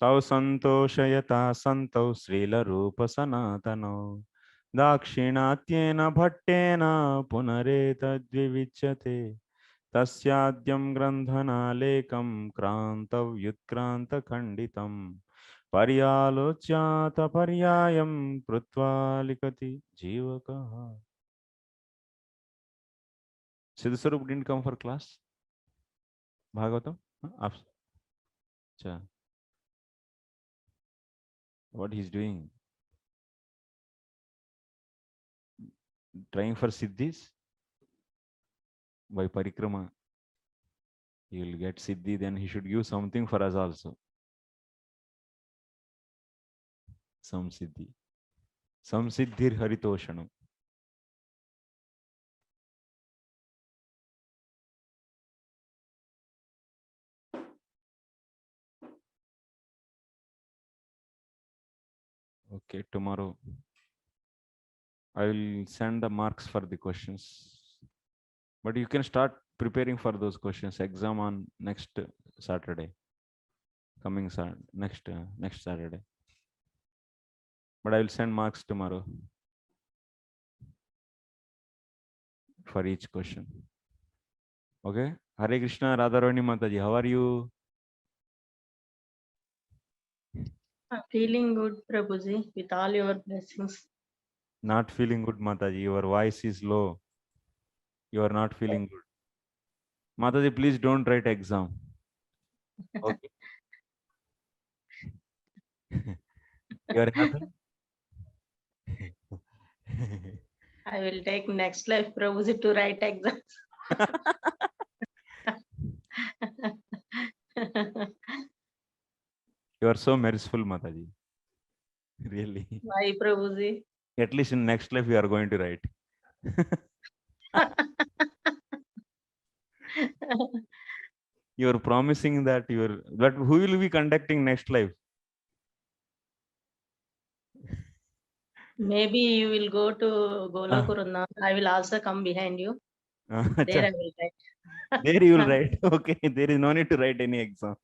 तौ संतोषयता संतौ श्रीलरूप सनातनौ दाक्षिणात्येन भट्टेन पुनरेतद्विविच्यते तस्याद्यं ग्रन्थनालेकं क्रान्तव्युत्क्रान्तखण्डितं पर्यालोच्यात पर्यायं कृत्वा लिखति जीवकः. Siddhasarup didn't come for class. Bhagavatam? Acha. What he's doing? Trying for siddhis? By parikrama. He will get siddhi, then he should give something for us also. Some siddhi. Some siddhir haritoshanam. Okay, tomorrow I will send the marks for the questions. But you can start preparing for those questions. Exam on next Saturday. Coming next Saturday. But I will send marks tomorrow for each question. Okay? Hare Krishna, Radharani Mataji, how are you? I'm feeling good, Prabhuji, with all your blessings. Not feeling good, Mataji. Your voice is low. You are not feeling good. Mataji, please don't write exam. Okay. You are happy? I will take next life, Prabhuji, to write exams. You are so merciful, Mataji. Really. Why, Prabhuji? At least in next life, you are going to write. You are promising that but who will be conducting next life? Maybe you will go to Golakurunna. I will also come behind you. There I will write. There you will write. Okay, there is no need to write any exam.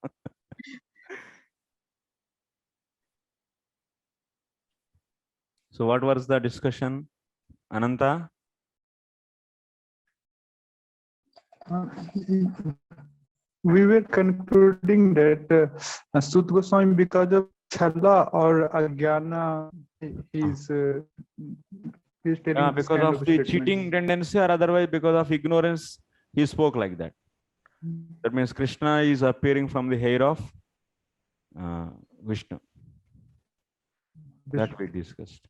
So what was the discussion, Ananta? We were concluding that Sut Goswami, because of Challa or Agyana, he's telling this Because kind of the cheating tendency, or otherwise because of ignorance, he spoke like that. That means Krishna is appearing from the hair of Vishnu. That we discussed.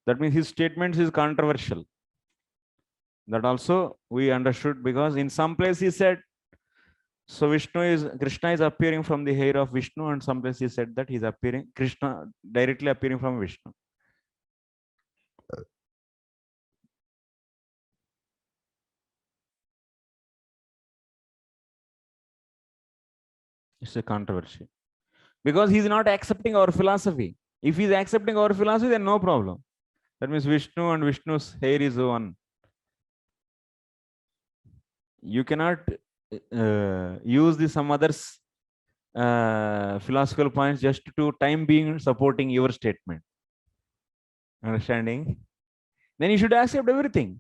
That means his statements is controversial. That also we understood, because in some place he said, so Krishna is appearing from the hair of Vishnu, and some place he said that he's appearing, Krishna directly appearing from Vishnu. It's a controversy. Because he's not accepting our philosophy. If he's accepting our philosophy, then no problem. That means Vishnu and Vishnu's hair is one. You cannot use some others philosophical points just to time being supporting your statement. Understanding? Then you should accept everything.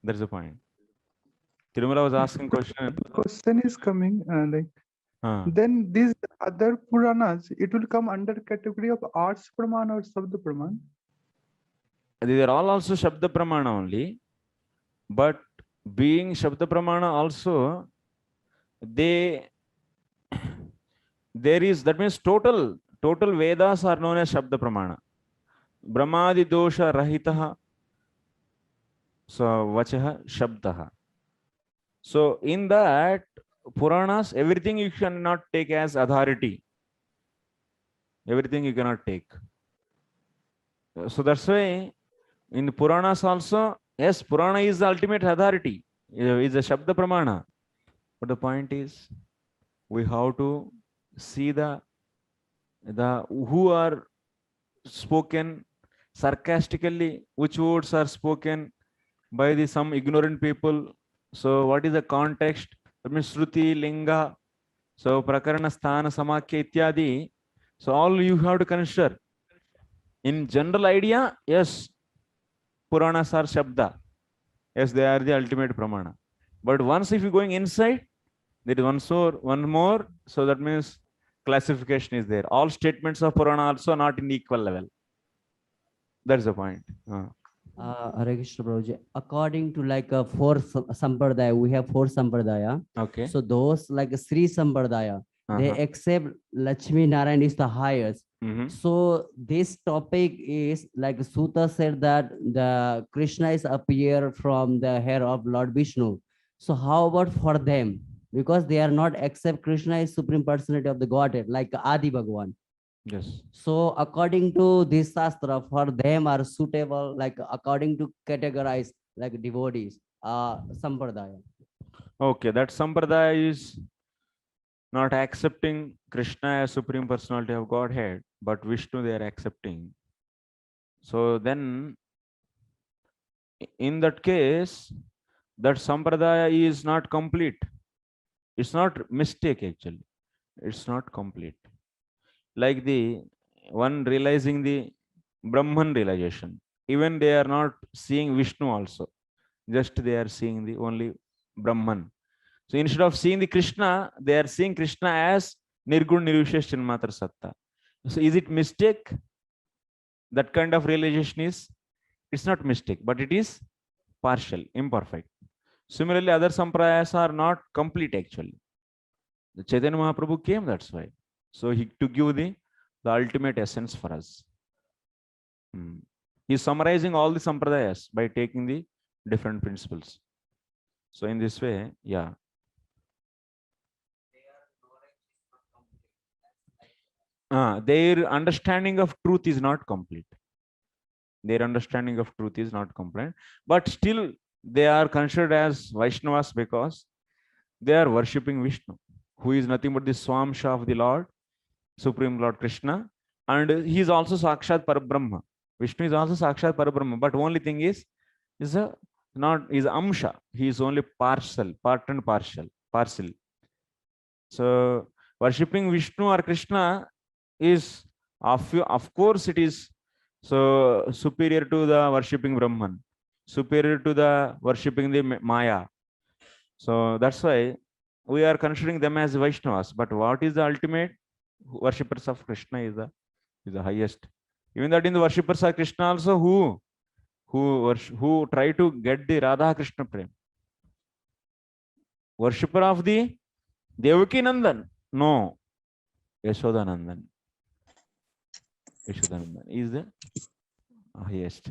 That's the point. Tirumala was asking question. The question is coming then these other Puranas, it will come under category of arts Praman or Sabda Praman? These are all also Shabda Pramana only, but being Shabda Pramana also, there is, that means total Vedas are known as Shabda Pramana. Brahmadi dosha rahitaha, so vachaha shabdaha. So in that Puranas, everything you cannot take as authority. Everything you cannot take. So that's why in the Puranas also, yes, Purana is the ultimate authority. Is a Shabda Pramana. But the point is, we have to see the who are spoken sarcastically, which words are spoken by the some ignorant people. So what is the context? That means Shruti, Linga, so Prakarana, Sthana, Samakya, Ityadi. So all you have to consider. In general idea, yes, Puranas are Shabda. Yes, they are the ultimate Pramana. But once if you're going inside, there is one more. So that means classification is there. All statements of Purana also not in equal level. That's the point. Hare Krishna Prabhuji. According to like four sampradaya, we have four sampradaya. Okay. So those like Sri Sampradaya, they accept Lakshmi Narayan is the highest. So this topic is like Sutta said that the Krishna is appear from the hair of Lord Vishnu. So how about for them? Because they are not accept Krishna is supreme personality of the Godhead, like Adi Bhagwan. Yes. So according to this Shastra, for them are suitable, like according to categorize like devotees, Sampradaya. Okay, that Sampradaya is not accepting Krishna as Supreme Personality of Godhead, but Vishnu they are accepting. So then, in that case, that Sampradaya is not complete. It's not mistake actually. It's not complete. Like the one realizing the Brahman realization. Even they are not seeing Vishnu also. Just they are seeing the only Brahman. So instead of seeing the Krishna, they are seeing Krishna as Nirgun Nirvishesh Chinmatra Satta. So is it mistake? That kind of realization is, it's not mistake, but it is partial, imperfect. Similarly, other sampradayas are not complete actually. The Chaitanya Mahaprabhu came, that's why. So he to give the ultimate essence for us. He is summarizing all the sampradayas by taking the different principles. So in this way, yeah. Their understanding of truth is not complete. Their understanding of truth is not complete. But still, they are considered as Vaishnavas because they are worshipping Vishnu, who is nothing but the Swamsha of the Lord, Supreme Lord Krishna. And he is also Sakshat Parabrahma. Vishnu is also Sakshat Parabrahma. But only thing is Amsha. He is only partial, part and partial. So worshipping Vishnu or Krishna is of course it is so superior to the worshipping Brahman, superior to the worshipping the Maya. So that's why we are considering them as Vaishnavas. But what is the ultimate? Worshippers of Krishna is the highest. Even that in the worshippers of Krishna also who try to get the Radha Krishna Prem. Worshipper of the Devaki Nandan? No. Yashoda Nandan. Yashoda Nandan is the highest.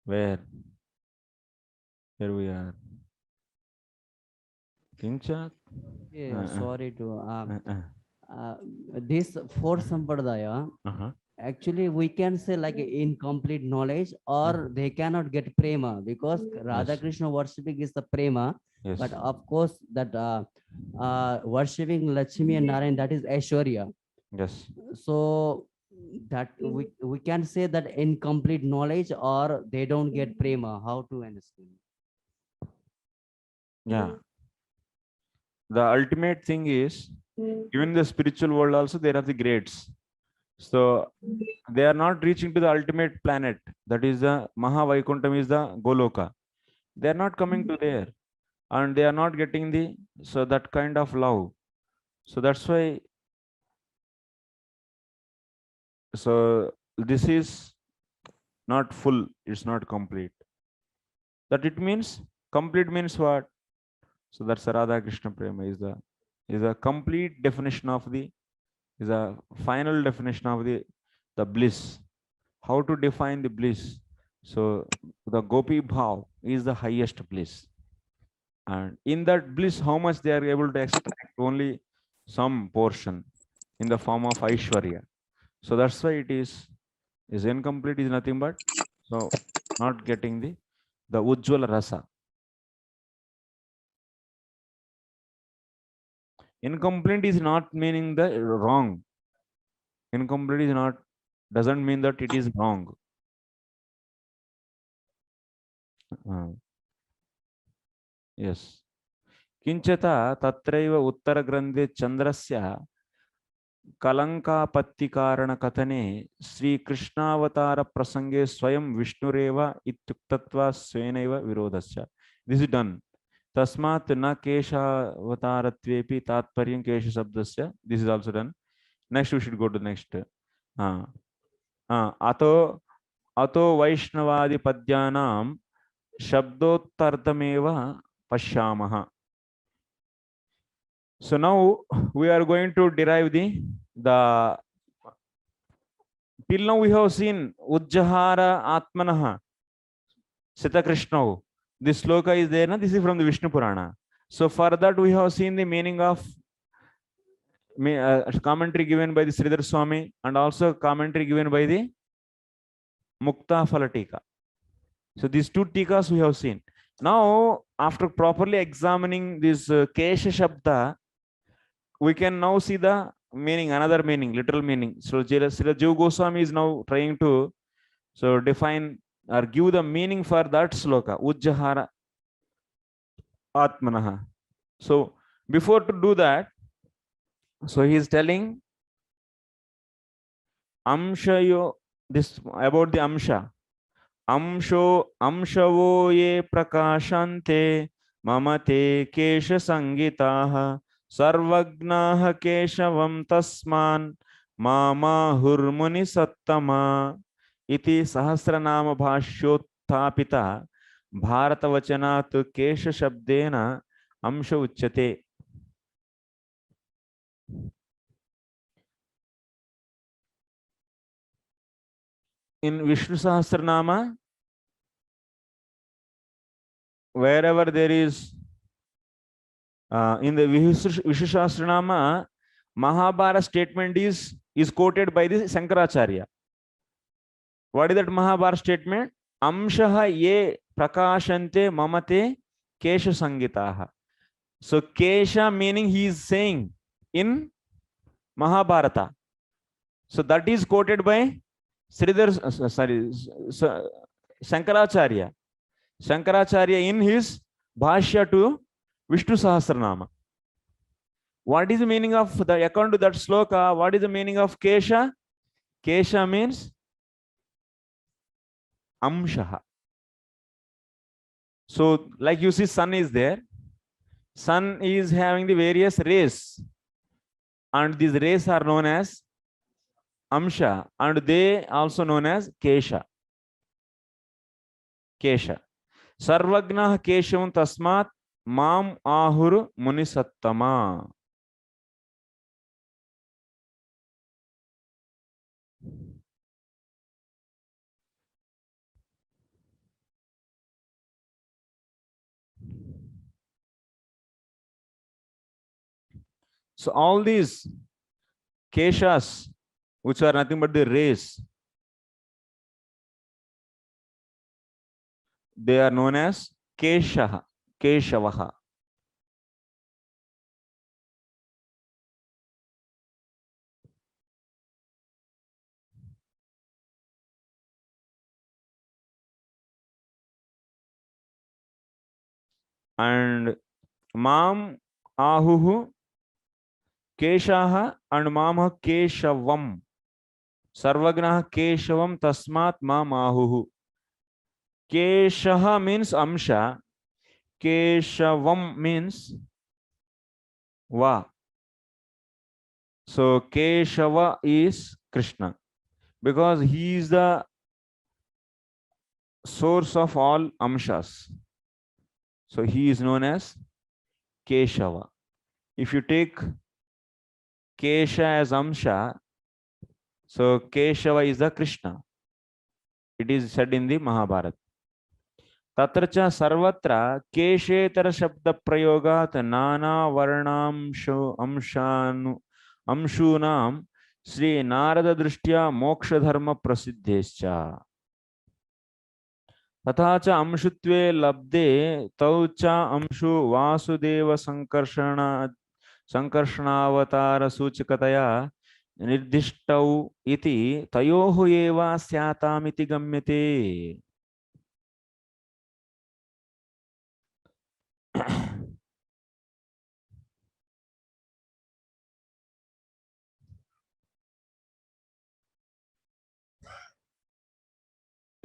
Where we are. Kincha? Yeah, sorry to this four sampradaya. Actually, we can say like incomplete knowledge, or they cannot get prema because Radha Krishna worshipping is the prema. Yes. But of course, that worshipping Lakshmi and Narayan, that is Aishwarya. Yes. So that we can say that incomplete knowledge, or they don't get prema. How to understand? Yeah. The ultimate thing is, even in the spiritual world also, there are the grades. So they are not reaching to the ultimate planet. That is the Mahavaikuntam is the Goloka. They are not coming to there. And they are not getting that kind of love. So that's why. So this is not full. It's not complete. That it means complete means what? So that's Radha Krishna Prema is a complete definition of is a final definition of the bliss. How to define the bliss? So the Gopi Bhav is the highest bliss. And in that bliss, how much they are able to extract? Only some portion in the form of Aishwarya. So that's why it is incomplete, is nothing but so not getting the Ujjwala Rasa. Incomplete is not meaning the wrong. Incomplete is not, doesn't mean that it is wrong. Yes. Kinchata tatraiva uttaragrandhe chandrasya kalankapattikaarana katane Sri Krishnavatar prasange swayam Vishnureva ityuktatva svenaiva virodasya. This is done. Tasmat na Keshavataratvepi tatparyam Kesha Sabdasya. This is also done. Next we should go to the next. Ato Vaishnavadi Padyanam Shabdottartameva Pashyamaha. So now we are going to derive the till now we have seen Ujjahara Atmanaha Sita Krishna. This sloka is there, na? This is from the Vishnu Purana. So for that we have seen the meaning of commentary given by the Sridhar Swami and also commentary given by the Mukta Phala Tika. So these two tikas we have seen. Now after properly examining this Kesha Shabda, we can now see the meaning, another meaning, literal meaning. So Srila Jiva Goswami is now trying to define or give the meaning for that sloka, Ujjahara Atmanaha. So before to do that, so he is telling Amshayo, this about the Amsha. Amshavo ye prakashante mamate kesha sangitaha sarvagnaha keshavam tasman mama hurmuni sattama iti sahasranama bhashyotthapita bharatavachanat kesha shabdena amsha uchyate. In Vishnu Sahasranama, wherever there is in the Vishnu Sahasranama, Mahabharata statement is quoted by the Sankaracharya. What is that Mahabharata statement? Amshaha ye prakashante mamate kesha sangitaha. So kesha meaning he is saying in Mahabharata. So that is quoted by Sankaracharya. Sankaracharya in his Bhashya to Vishnu Sahasranama. What is the meaning of the account to that sloka? What is the meaning of Kesha? Kesha means Amshaha. So like you see, sun is there. Sun is having the various rays. And these rays are known as Amsha, and they also known as Kesha. Kesha. Sarvagnah Keshavam Tasmat Mam Ahur Munisattama. So all these Keshas, which are nothing but the rays, they are known as Keshaha, Keshavaha. And Mam Ahuhu Keshaha and Mama Keshavam. Sarvagnah Keshavam Tasmat Mam Ahuhu. Keshaha means Amsha. Keshavam means Va. So Keshava is Krishna, because he is the source of all Amshas. So he is known as Keshava. If you take Kesha as Amsha, so Keshava is the Krishna. It is said in the Mahabharata. Tatracha sarvatra keshetara shabda prayogat nana varnamsho amshunam Sri Narada Drishtya moksha dharma prasiddhescha. तथा च अंशुत्वे लब्धे तौ च अंशु वासुदेव संकर्षणावतार सूचकतया निर्दिष्टौ इति तयोः एव स्यातामिति गम्यते।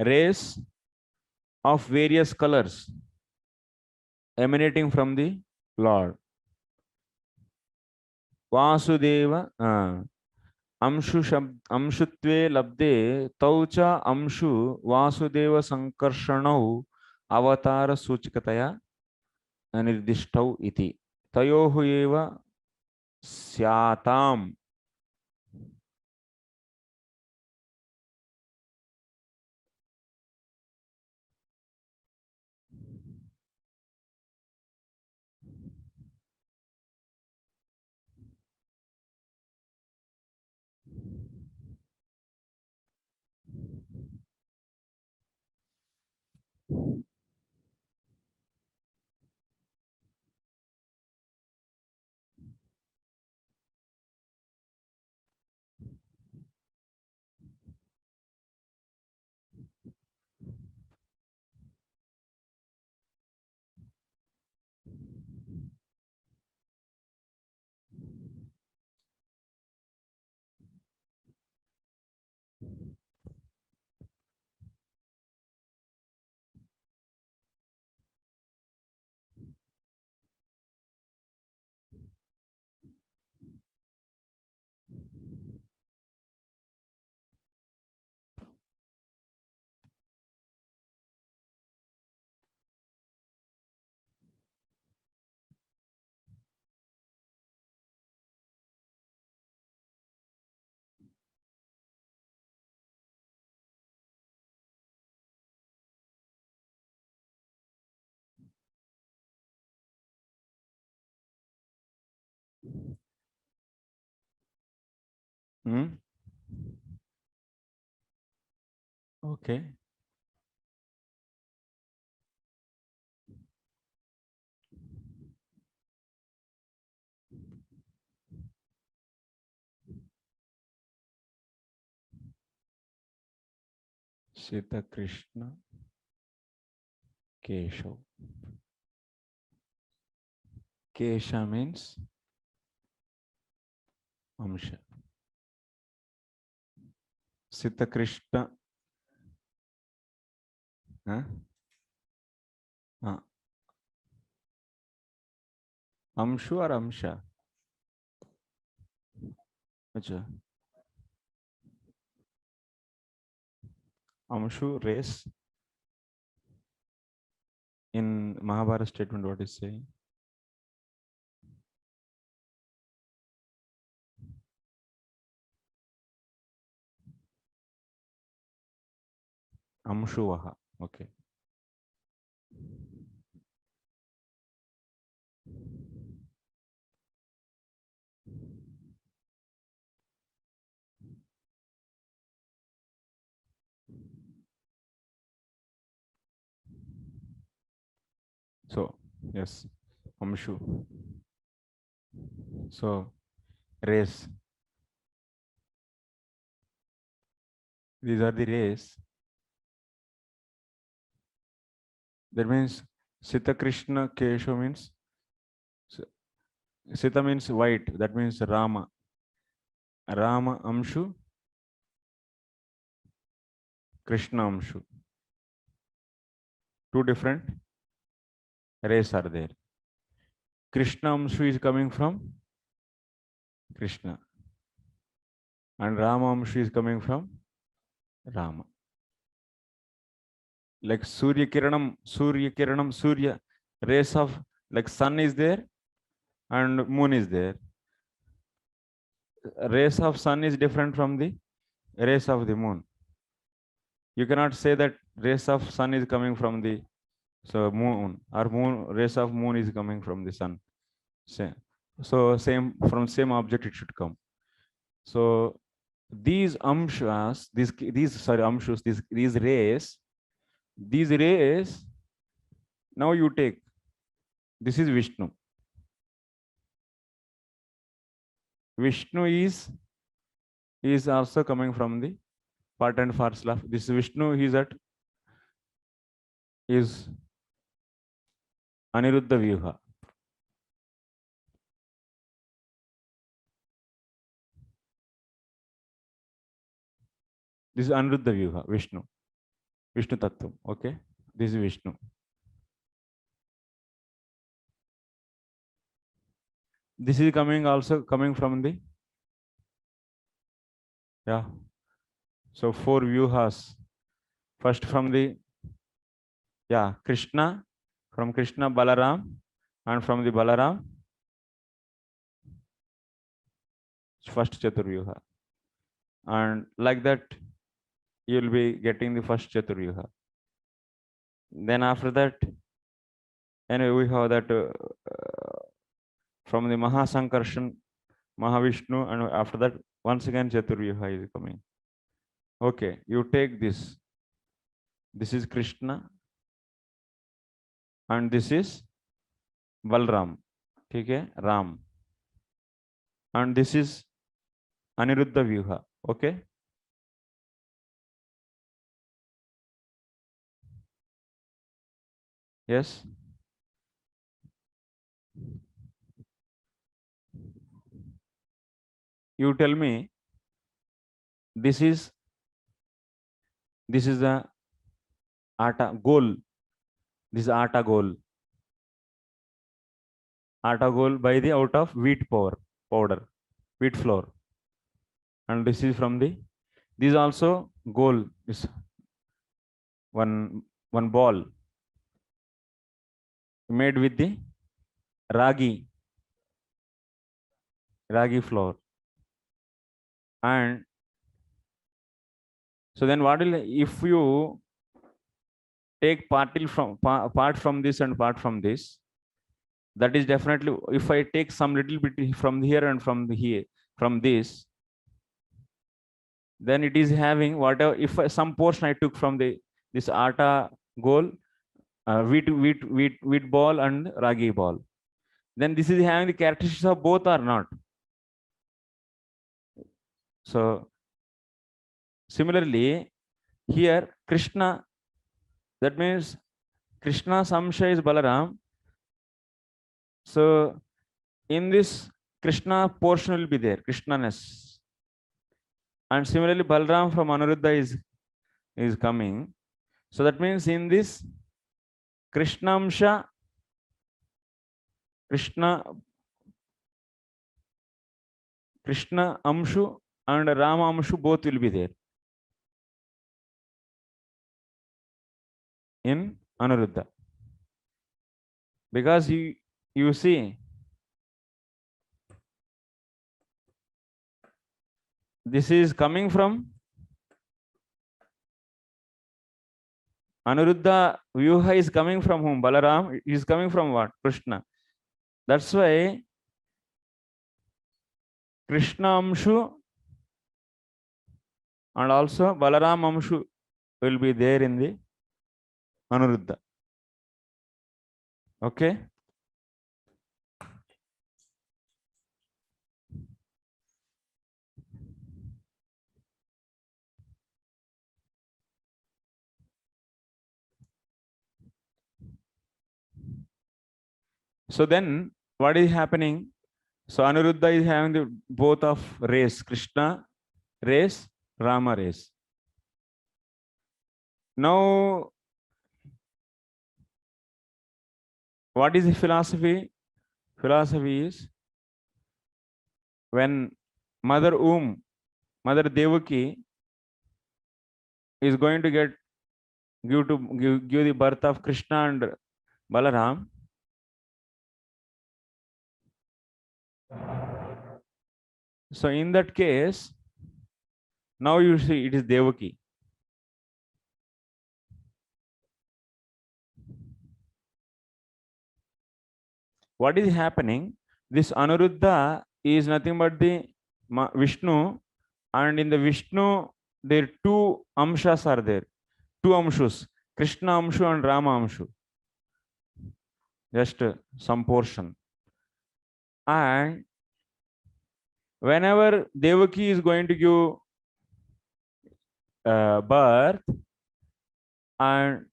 Rays of various colors emanating from the Lord. Vasudeva अंशुत्वे लब्धे तौ च अंशु वासुदेव संकर्षणौ अवतार सूचकतया निर्दिष्टौ इति तयोः एव स्याताम्। Okay. Sita Krishna Keshav. Kesha means Amsha. Sita Krishna. Huh? Amshu or Amsha? Acha. Amshu, race. In Mahabharata statement, what is saying? Amshuvaha. Okay. So, yes, Amshu. So, race. These are the rays. That means Sita Krishna Kesho means Sita means white. That means Rama. Rama Amshu, Krishna Amshu. Two different rays are there. Krishna Amshu is coming from Krishna. And Rama Amshu is coming from Rama. Like Surya Kiranam, Surya, rays of, like sun is there and moon is there. Rays of sun is different from the rays of the moon. You cannot say that rays of sun is coming from the moon, or rays of moon is coming from the sun. So same from same object it should come. So these amshas, these amshus, these rays, these rays, now you take, this is Vishnu. Vishnu is also coming from the part and parcel of this Vishnu. Is Aniruddha Vyuha. This is Aniruddha Vyuha, Vishnu Tattva. Okay, this is Vishnu. This is also coming from the, yeah. So 4 Vyuhas. First from the, yeah, Krishna, from Krishna Balaram, and from the Balaram, first Chaturvyuha. And like that, you will be getting the first Chaturvyuha. Then after that, anyway, we have that from the Mahasankarshan, Mahavishnu, and after that, once again, Chaturvyuha is coming. Okay, you take this. This is Krishna, and this is Balram. Okay, Ram. And this is Aniruddha Vyuha. Okay. Yes. You tell me, this is the atta goal. This is atta goal. Atta goal by the out of wheat powder, wheat flour. And this is from the, this is also goal, is one ball made with the ragi flour. And so then what will, if you take part from this and part from this, that is definitely, if I take some little bit from here and from here, from this, then it is having whatever, if some portion I took from this atta goal, wheat ball and ragi ball, then this is having the characteristics of both or not. So similarly here Krishna, that means Krishna Samsha is Balaram. So in this Krishna portion will be there, Krishnaness. And similarly Balaram from Aniruddha is coming. So that means in this Krishnamsha, Krishna Amshu and Rama Amshu both will be there in Aniruddha. Because you see, this is coming from Aniruddha Vyuha is coming from whom? Balaram is coming from what? Krishna. That's why Krishna Amshu and also Balaram Amshu will be there in the Aniruddha. Okay. So then what is happening? So Aniruddha is having the both of race, Krishna race, Rama race. Now, what is the philosophy? Philosophy is when Mother Devaki is going to give the birth of Krishna and Balaram. So in that case, now you see it is Devaki. What is happening? This Aniruddha is nothing but the Vishnu, and in the Vishnu there two amshas are there, two amshus, Krishna Amshu and Rama Amshu. Just some portion. And whenever Devaki is going to give birth, and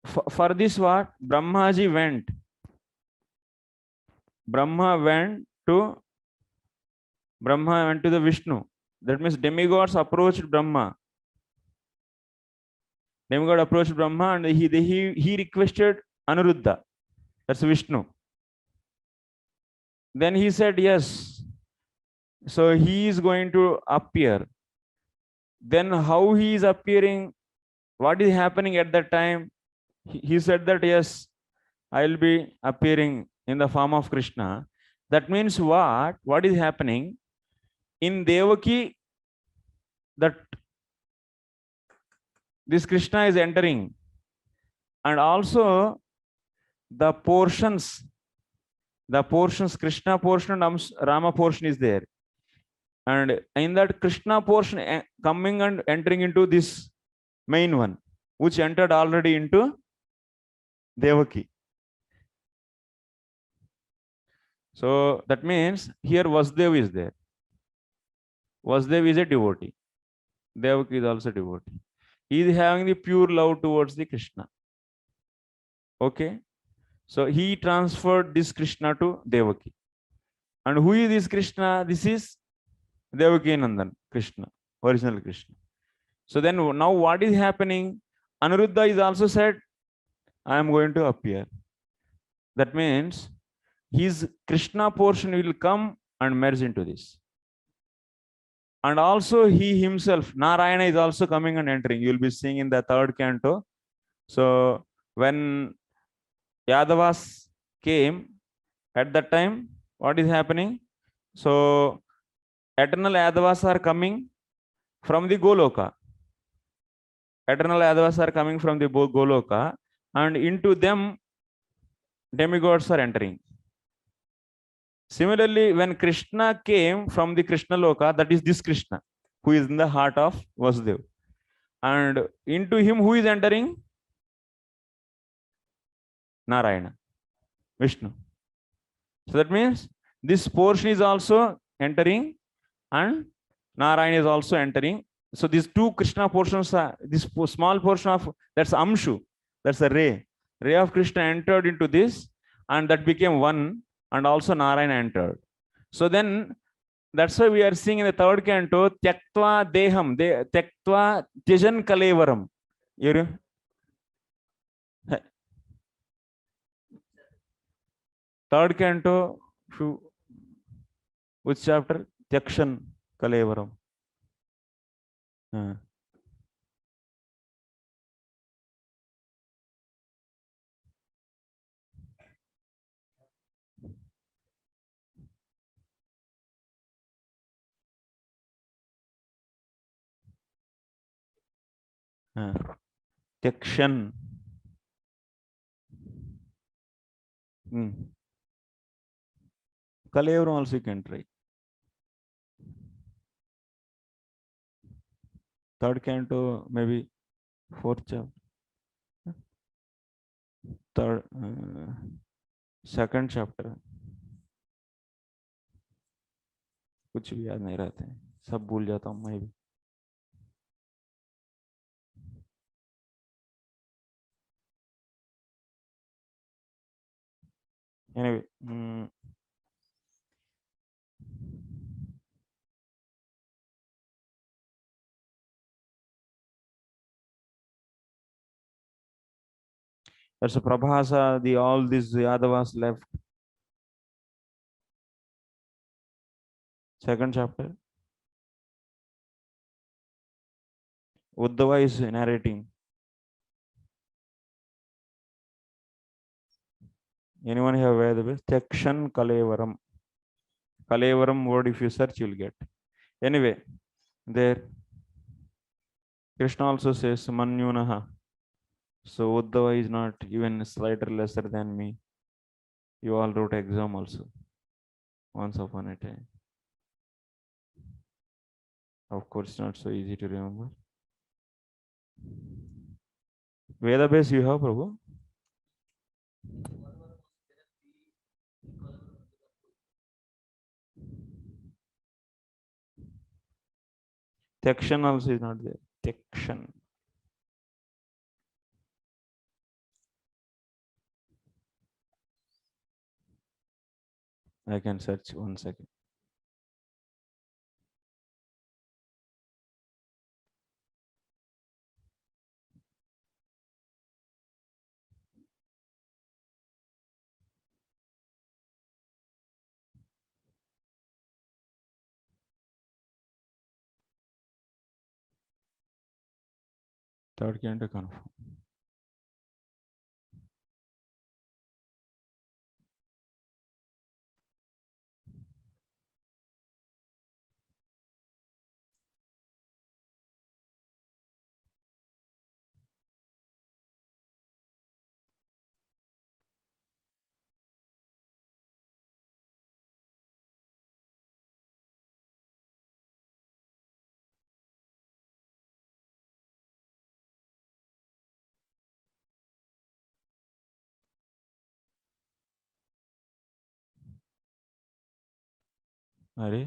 for this what? Brahmaji went. Brahma went to the Vishnu. That means demigods approached Brahma. Demigod approached Brahma and he requested Anuruddha. That's Vishnu. Then he said yes. So he is going to appear. Then how he is appearing? What is happening at that time? He said that yes, I will be appearing in the form of Krishna. That means what? What is happening? In Devaki, that this Krishna is entering. And also the portions, Krishna portion and Rama portion is there. And in that Krishna portion coming and entering into this main one, which entered already into Devaki. So that means here Vasudeva is there. Vasudeva is a devotee. Devaki is also a devotee. He is having the pure love towards the Krishna. Okay. So he transferred this Krishna to Devaki. And who is this Krishna? This is Devaki Nandan, Krishna, original Krishna. So then now what is happening? Anuruddha is also said, I am going to appear. That means his Krishna portion will come and merge into this. And also he himself, Narayana, is also coming and entering. You will be seeing in the third canto. So when Yadavas came, at that time, what is happening? So eternal Yadavas are coming from the Goloka. Eternal Yadavas are coming from the Goloka, and into them demigods are entering. Similarly, when Krishna came from the Krishna Loka, that is this Krishna, who is in the heart of Vasudeva. And into him, who is entering? Narayana, Vishnu. So that means this portion is also entering and Narayana is also entering. So these two Krishna portions are, this small portion of, that's Amshu, that's a ray. Ray of Krishna entered into this and that became one, and also Narayana entered. So then that's why we are seeing in the third canto, Tyaktva Deham, Tyaktva Tyajan Kalevaram. Third canto, which chapter? Tyakshan Kalevaram. Tyakshan. Kalevaram also you can try. Third canto, maybe fourth chapter. Third, second chapter. कुछ भी याद नहीं रहते, सब भूल जाता हूँ मैं भी. Anyway, that's a Prabhasa, all these Yadavas left. Second chapter. Uddhava is narrating. Anyone have read the best? Tyakshan Kalevaram. Kalevaram word, if you search, you'll get. Anyway, there Krishna also says Manyunaha. So Uddhava is not even slightly lesser than me. You all wrote exam also. Once upon a time. Of course, not so easy to remember. Veda base you have, Prabhu? Tyakshan also is not there. Tyakshan. I can search 1 second. Third canto confirm. अरे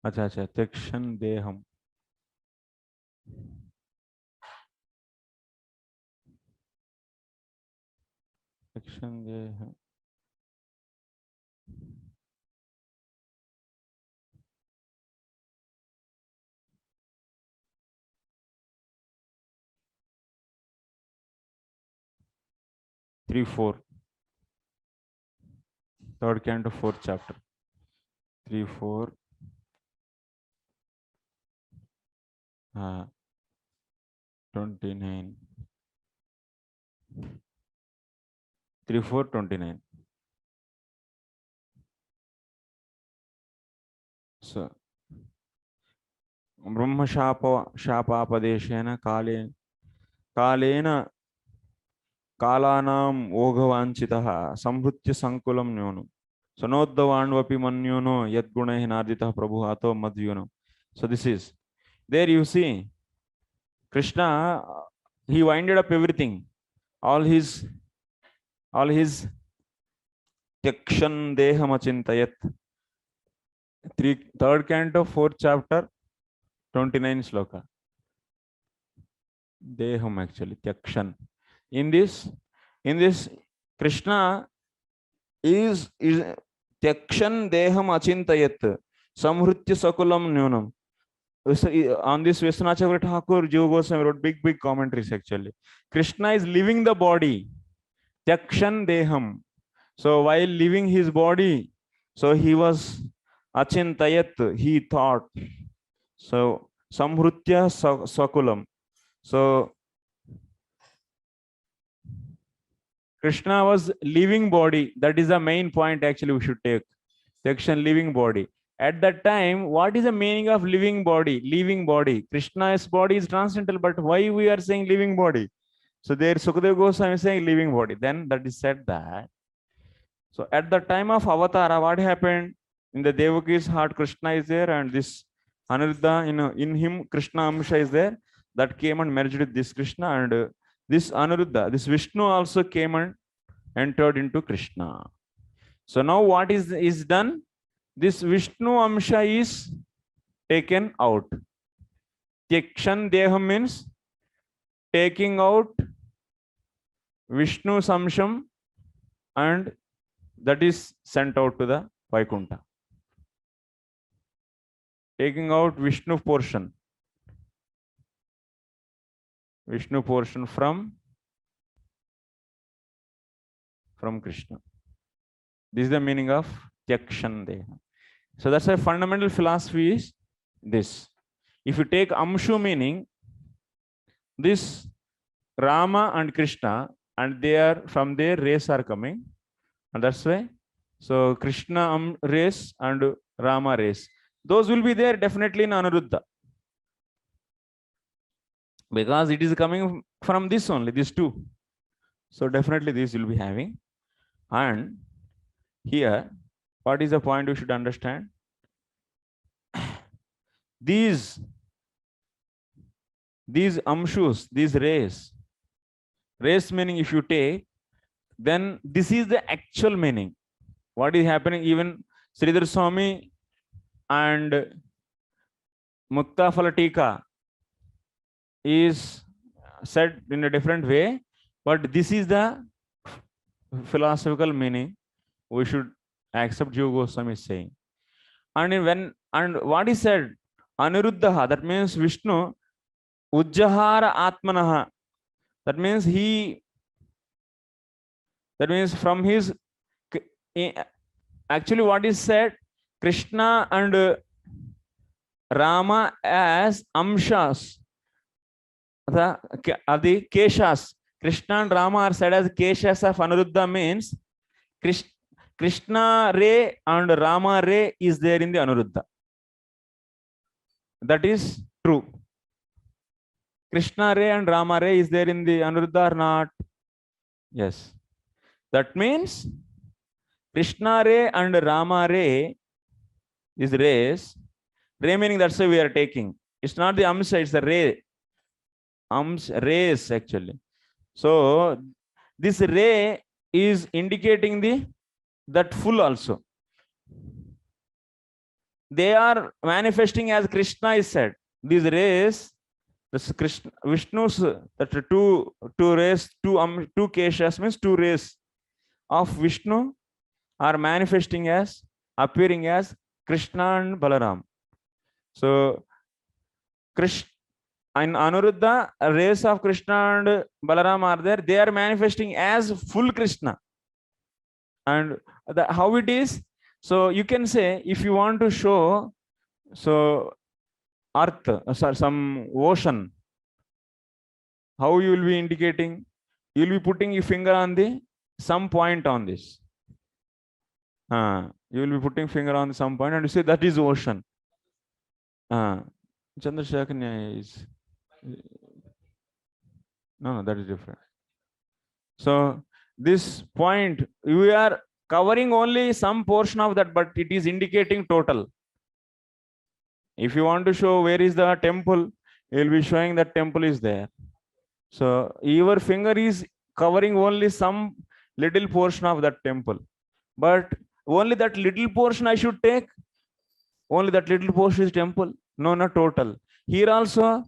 अच्छा अच्छा त्यक्षण देहम त्यक्षण देह 3-4 third canto 4th chapter 3-4 29 3-4-29 so ब्रह्म शापापदेशेन कालेन कालानाम् ओघवाञ्छितः संहृत्य संकुलं न्यूनं सनोद्धवाण्वपि मन्युनो यद्गुणैः नार्जितः प्रभुः अतो मद्व्युनो. So this is there you see Krishna, he winded up everything, all his tyakshan deham achintayat. Third canto 4th chapter 29 sloka deham actually tyakshan. In this Krishna is tyakshan deham achintayat samhritya sakulam nyunam. On this Vishwanath Thakur Jiva Goswami wrote big commentaries actually. Krishna is leaving the body tyakshan deham. So while leaving his body, so he was achintayat, he thought. So samhrutya sakulam. So Krishna was leaving body. That is the main point actually we should take. Tyakshan living body. At that time, what is the meaning of living body? Living body. Krishna's body is transcendental, but why we are saying living body? So there Sukadeva Goswami is saying living body. Then that is said that. So at the time of Avatara, what happened? In the Devaki's heart, Krishna is there, and this Anuruddha, in him, Krishna Amsha is there. That came and merged with this Krishna, and this Anuruddha, this Vishnu also came and entered into Krishna. So now what is done? This Vishnu Amsha is taken out. Tyakshan Deham means taking out Vishnu Samsham, and that is sent out to the Vaikuntha. Taking out Vishnu portion from Krishna. This is the meaning of Tyakshan Deha. So that's why fundamental philosophy is this. If you take Amshu meaning, this Rama and Krishna and they are from their race are coming, and that's why. So Krishna race and Rama race, those will be there definitely in Anuruddha, because it is coming from this only, these two. So definitely this will be having. And here, what is the point you should understand? These amshus, these rays meaning if you take, then this is the actual meaning. What is happening? Even Sridhar Swami and Mukta Falatika is said in a different way, but this is the philosophical meaning we should accept Jiva Goswami is saying. And what is said, Aniruddha, that means Vishnu, Ujjahara Atmanaha, that means from his, actually what is said, Krishna and Rama as amshas, the keshas. Krishna and Rama are said as keshas of Anuruddha, means Krishna ray and Rama ray is there in the Anuruddha. That is true. Krishna ray and Rama ray is there in the Anuruddha or not? Yes. That means Krishna ray and Rama ray is rays. Ray meaning that's why we are taking. It's not the amsa, it's the ray. Rays actually. So this ray is indicating that full also. They are manifesting as Krishna is said. These rays, this Krishna, Vishnu's, that two rays, two keshas means two rays of Vishnu are manifesting as, appearing as Krishna and Balaram. So Krishna in Anuruddha, rays of Krishna and Balaram are there. They are manifesting as full Krishna. And how it is? So you can say, if you want to show, so earth, some ocean, how you will be indicating? You will be putting your finger on some point on this. You will be putting finger on some point and you say that is ocean. Chandrasekhar is, no, that is different. So this point, we are covering only some portion of that, but it is indicating total. If you want to show where is the temple, you will be showing that temple is there. So your finger is covering only some little portion of that temple, but only that little portion I should take. Only that little portion is temple. No, not total. Here also,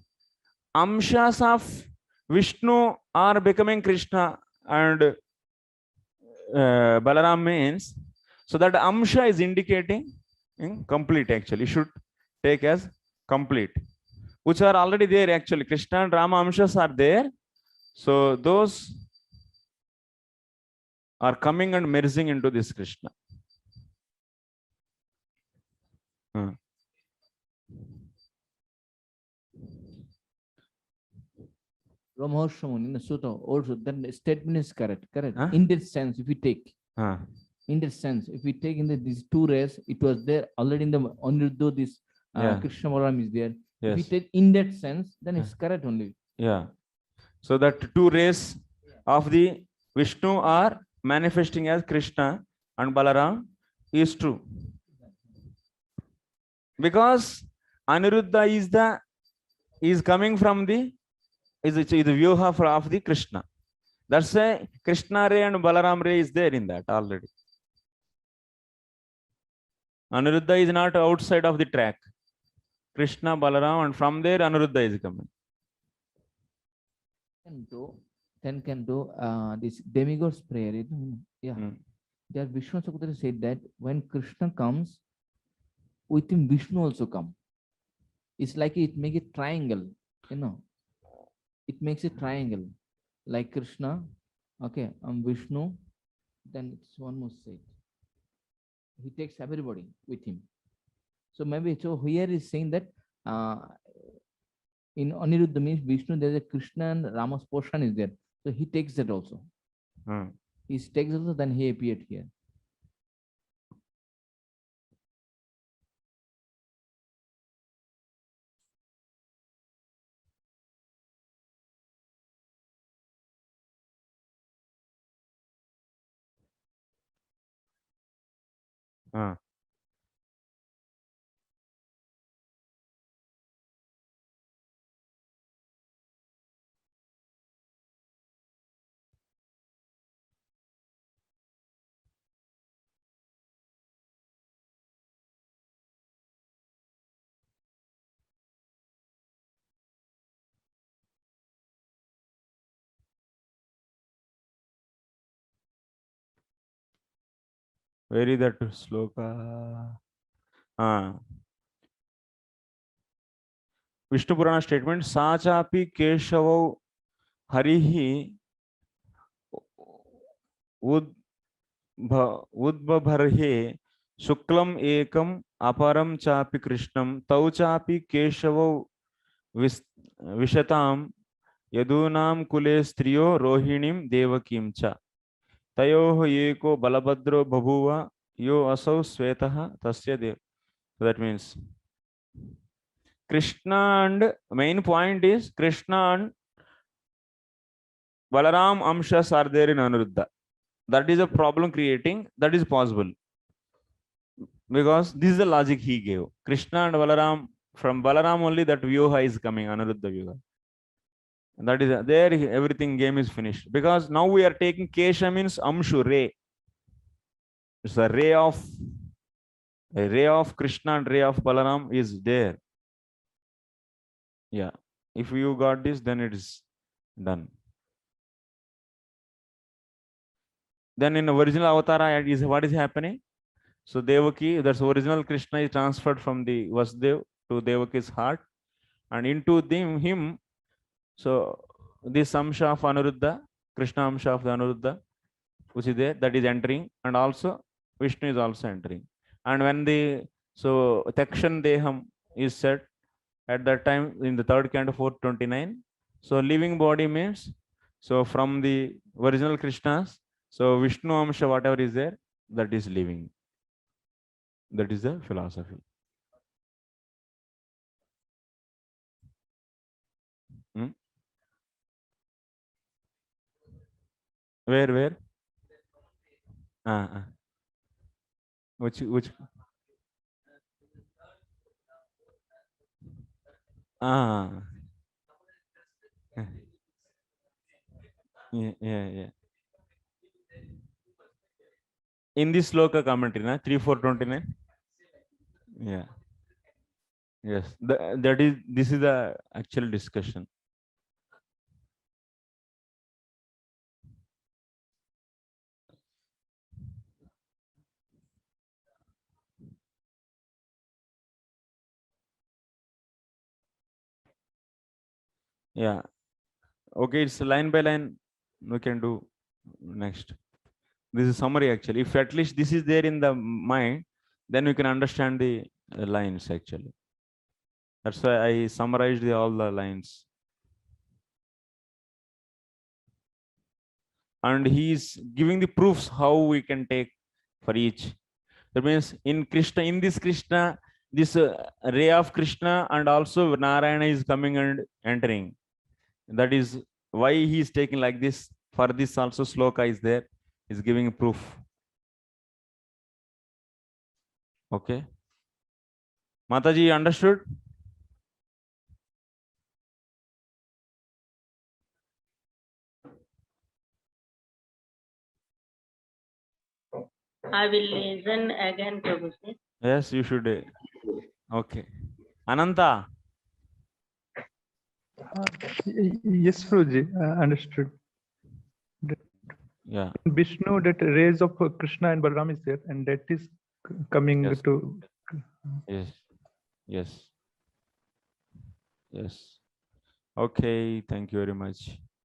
amshas of Vishnu are becoming Krishna and Balaram means. So that amsha is indicating complete actually. You should take as complete, which are already there actually. Krishna and Rama amshas are there. So those are coming and merging into this Krishna. Ramahoshamun in the Sutta also, then the statement is correct. In that sense, if we take, in that sense, if we take in these two rays, it was there already in the Aniruddha, this Krishna Balaram is there. Yes. If we take in that sense, then it's correct only. Yeah. So that two rays of the Vishnu are manifesting as Krishna and Balaram is true. Because Aniruddha is coming from the vyuha of the Krishna. That's why Krishna ray and Balaram ray is there in that already. Aniruddha is not outside of the track. Krishna, Balaram, and from there Aniruddha is coming. Can do this demigod's prayer. Yeah. There Vishnu Sakutara said that when Krishna comes, with him Vishnu also come. It's like it makes a triangle, It makes a triangle. Like Krishna, okay, Vishnu, then it's one more side. He takes everybody with him. So maybe here is saying that in Aniruddha means Vishnu, there's a Krishna and Rama's portion is there. So he takes that also. His text also, then he appeared here. Where is that sloka? Vishnu Purana statement, Sachapi Keshavo Harihi Udbharhe Shuklam Ekam Aparam Chapi Krishnam Tau Chapi Keshavo Vishatam Yadunam Kule Striyo Rohinim Devakim Cha Tayoh Yeko Balabhadro Bhabuva Yo Asau Svetaha Tasya Dev. So that means Krishna, and main point is Krishna and Balaram Amshas are there in Anuruddha. That is a problem creating. That is possible. Because this is the logic he gave. Krishna and Balaram, from Balaram only that Vyuha is coming, Anuruddha Vyuha. That is there, everything game is finished. Because now we are taking Kesha means Amshu, ray. It's a ray of Krishna and ray of Balaram is there. Yeah. If you got this, then it is done. Then in the original avatara is what is happening? So Devaki, that's original Krishna, is transferred from the Vasudev to Devaki's heart, and into him. So this Amsha of Anuruddha, Krishna Amsha of the Anuruddha, which is there, that is entering, and also Vishnu is also entering. And when the Takshan Deham is set at that time in the third canto 429. So living body means, so from the original Krishnas, so Vishnu Amsha, whatever is there, that is living. That is the philosophy. Where? Which? Yeah. In this sloka commentary, na 3.4.29. Yeah. Yes. This is the actual discussion. Yeah. Okay, it's line by line. We can do next. This is summary actually. If at least this is there in the mind, then we can understand the lines actually. That's why I summarized all the lines. And he is giving the proofs how we can take for each. That means in Krishna, in this Krishna, this ray of Krishna, and also Narayana is coming and entering. That is why he is taking like this. For this also sloka is there. Is giving proof. Okay. Mataji, understood? I will listen again, Prabhuji. Yes, you should. Okay. Ananta. Yes, Prabhuji, understood. Yeah. Vishnu, that rays of Krishna and Balaram is there, and that is coming to. Yes. Okay. Thank you very much.